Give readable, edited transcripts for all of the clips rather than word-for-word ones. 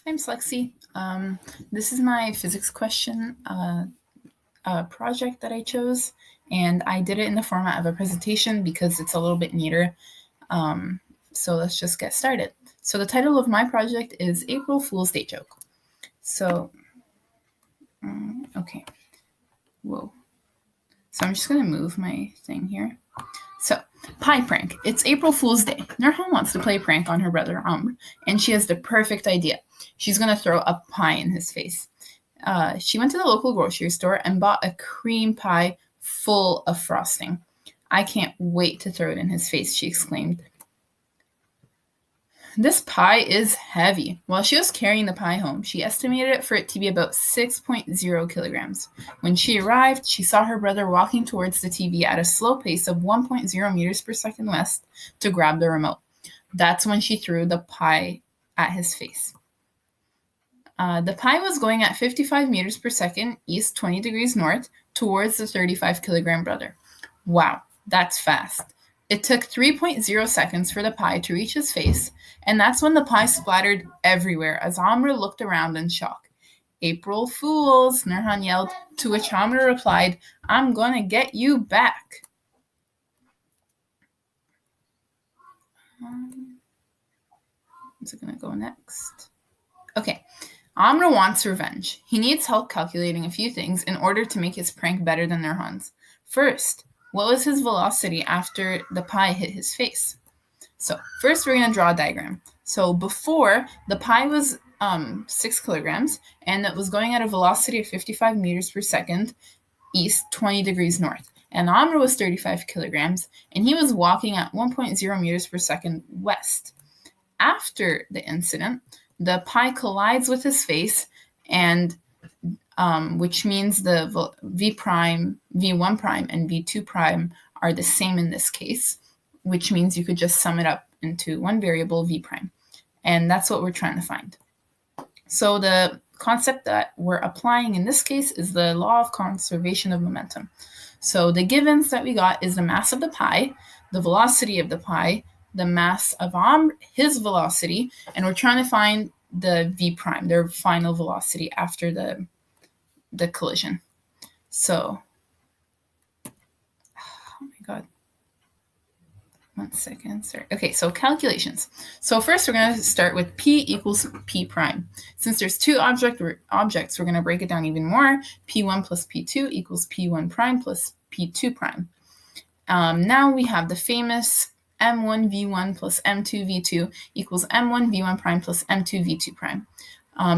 I'm Slexi. This is my physics question project that I chose, and I did it in the format of a presentation because it's a little bit neater. So let's just get started. So the title of my project is April Fool's Day Joke. So, okay. Whoa. So I'm just going to move my thing here. So, pie prank. It's April Fool's Day. Nourhan wants to play a prank on her brother Amr, and she has the perfect idea. She's going to throw a pie in his face. She went to the local grocery store and bought a cream pie full of frosting. I can't wait to throw it in his face, she exclaimed. This pie is heavy. While she was carrying the pie home, she estimated it for it to be about 6.0 kilograms. When she arrived, she saw her brother walking towards the TV at a slow pace of 1.0 meters per second west to grab the remote. That's when she threw the pie at his face. The pie was going at 55 meters per second east, 20 degrees north, towards the 35-kilogram brother. Wow, that's fast. It took 3.0 seconds for the pie to reach his face, and that's when the pie splattered everywhere as Amr looked around in shock. April Fools, Nourhan yelled, to which Amr replied, I'm gonna get you back. Is it gonna go next? Okay. Amr wants revenge. He needs help calculating a few things in order to make his prank better than Nourhan's. First, what was his velocity after the pie hit his face? So first we're going to draw a diagram. So before, the pie was 6 kilograms, and it was going at a velocity of 55 meters per second east, 20 degrees north. And Amr was 35 kilograms, and he was walking at 1.0 meters per second west. After the incident, the pie collides with his face, and which means the v prime, v1 prime, and v2 prime are the same in this case, which means you could just sum it up into one variable, v prime. And that's what we're trying to find. So the concept that we're applying in this case is the law of conservation of momentum. So the givens that we got is the mass of the pie, the velocity of the pie, the mass of his velocity, and we're trying to find the v prime, their final velocity after the collision. So, oh my God. 1 second, sorry. Okay, so calculations. So first we're going to start with P equals P prime. Since there's two objects, we're going to break it down even more. P1 plus P2 equals P1 prime plus P2 prime. Now we have the famous M1 V1 plus M2 V2 equals M1 V1 prime plus M2 V2 prime.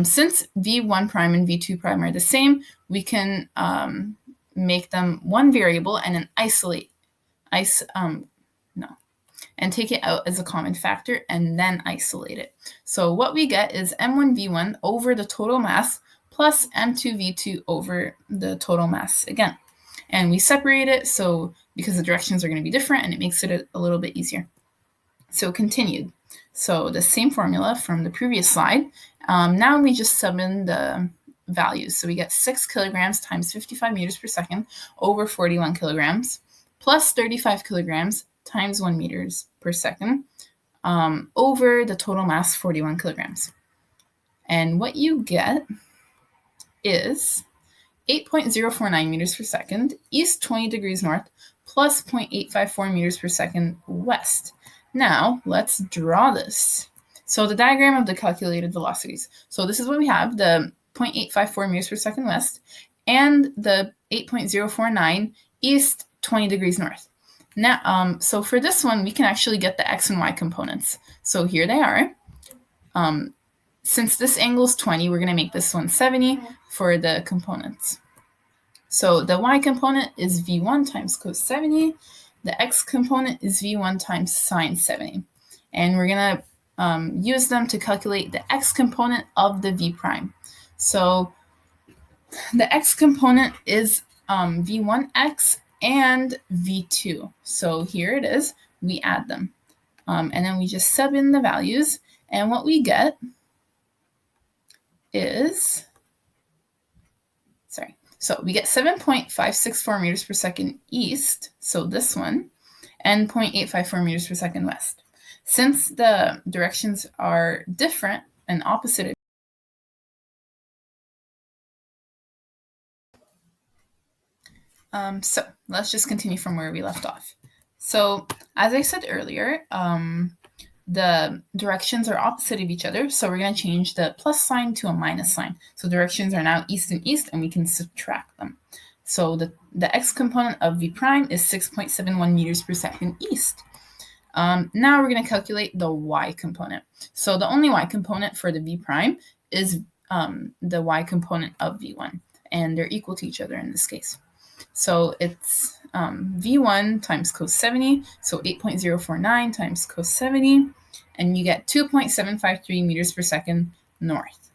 Since V1 prime and V2 prime are the same, we can make them one variable and then and take it out as a common factor and then isolate it. So what we get is M1 V1 over the total mass plus M2 V2 over the total mass again. And we separate it so because the directions are going to be different and it makes it a little bit easier. So continued. So the same formula from the previous slide. Now we just sub in the values. So we get 6 kilograms times 55 meters per second over 41 kilograms plus 35 kilograms times 1 meters per second over the total mass 41 kilograms. And what you get is 8.049 meters per second east, 20 degrees north, plus 0.854 meters per second west. Now, let's draw this. So the diagram of the calculated velocities. So this is what we have, the 0.854 meters per second west and the 8.049 east, 20 degrees north. Now, so for this one, we can actually get the x and y components. So here they are. Since this angle is 20, we're going to make this one 70 for the components. So the y component is v1 times cos 70. The x component is v1 times sine 70. And we're going to use them to calculate the x component of the v prime. So the x component is v1x and v2. So here it is. We add them. And then we just sub in the values. And what we get is, so we get 7.564 meters per second east, so this one, and 0.854 meters per second west. Since the directions are different and opposite So let's just continue from where we left off. So as I said earlier, the directions are opposite of each other, so we're going to change the plus sign to a minus sign. So directions are now east and east, and we can subtract them. So the x component of v prime is 6.71 meters per second east. Now we're going to calculate the y component. So the only y component for the v prime is the y component of v1, and they're equal to each other in this case. So it's v1 times cos 70, so 8.049 times cos 70, and you get 2.753 meters per second north.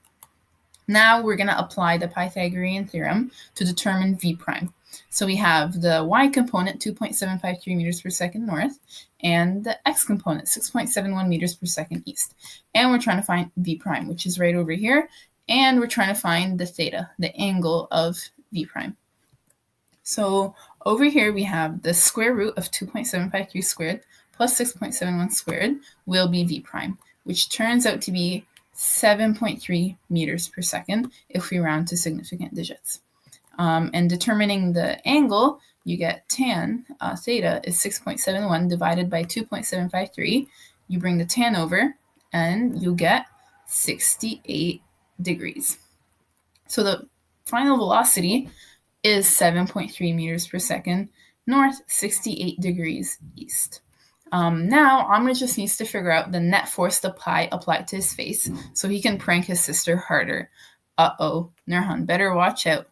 Now we're going to apply the Pythagorean theorem to determine v prime. So we have the y component, 2.753 meters per second north, and the x component, 6.71 meters per second east. And we're trying to find v prime, which is right over here, and we're trying to find the theta, the angle of v prime. So over here we have the square root of 2.753 squared plus 6.71 squared will be v prime, which turns out to be 7.3 meters per second if we round to significant digits. And determining the angle, you get tan theta is 6.71 divided by 2.753. You bring the tan over, and you get 68 degrees. So the final velocity is 7.3 meters per second north, 68 degrees east. Now, Amr just needs to figure out the net force the pi applied to his face so he can prank his sister harder. Uh-oh, Nourhan, better watch out.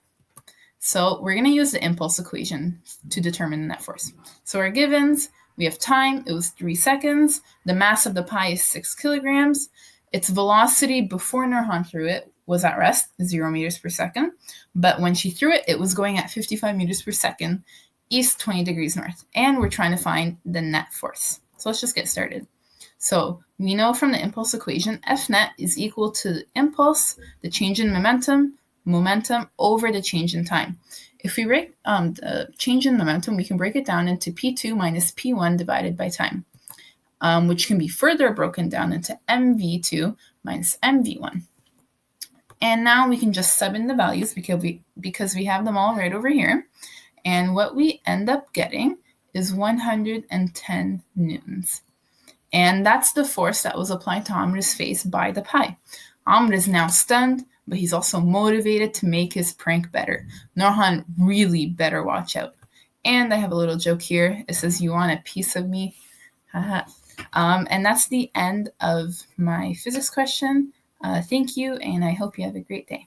So we're going to use the impulse equation to determine the net force. So our givens, we have time, it was 3 seconds. The mass of the pi is 6 kilograms. Its velocity before Nourhan threw it was at rest, 0 meters per second. But when she threw it, it was going at 55 meters per second, east 20 degrees north. And we're trying to find the net force. So let's just get started. So we know from the impulse equation, F net is equal to the impulse, the change in momentum over the change in time. If we break the change in momentum, we can break it down into P2 minus P1 divided by time, which can be further broken down into mv2 minus mv1. And now we can just sub in the values because we have them all right over here. And what we end up getting is 110 newtons. And that's the force that was applied to Amr's face by the pi. Amr is now stunned, but he's also motivated to make his prank better. Nourhan really better watch out. And I have a little joke here. It says, "You want a piece of me?" And that's the end of my physics question. Thank you, and I hope you have a great day.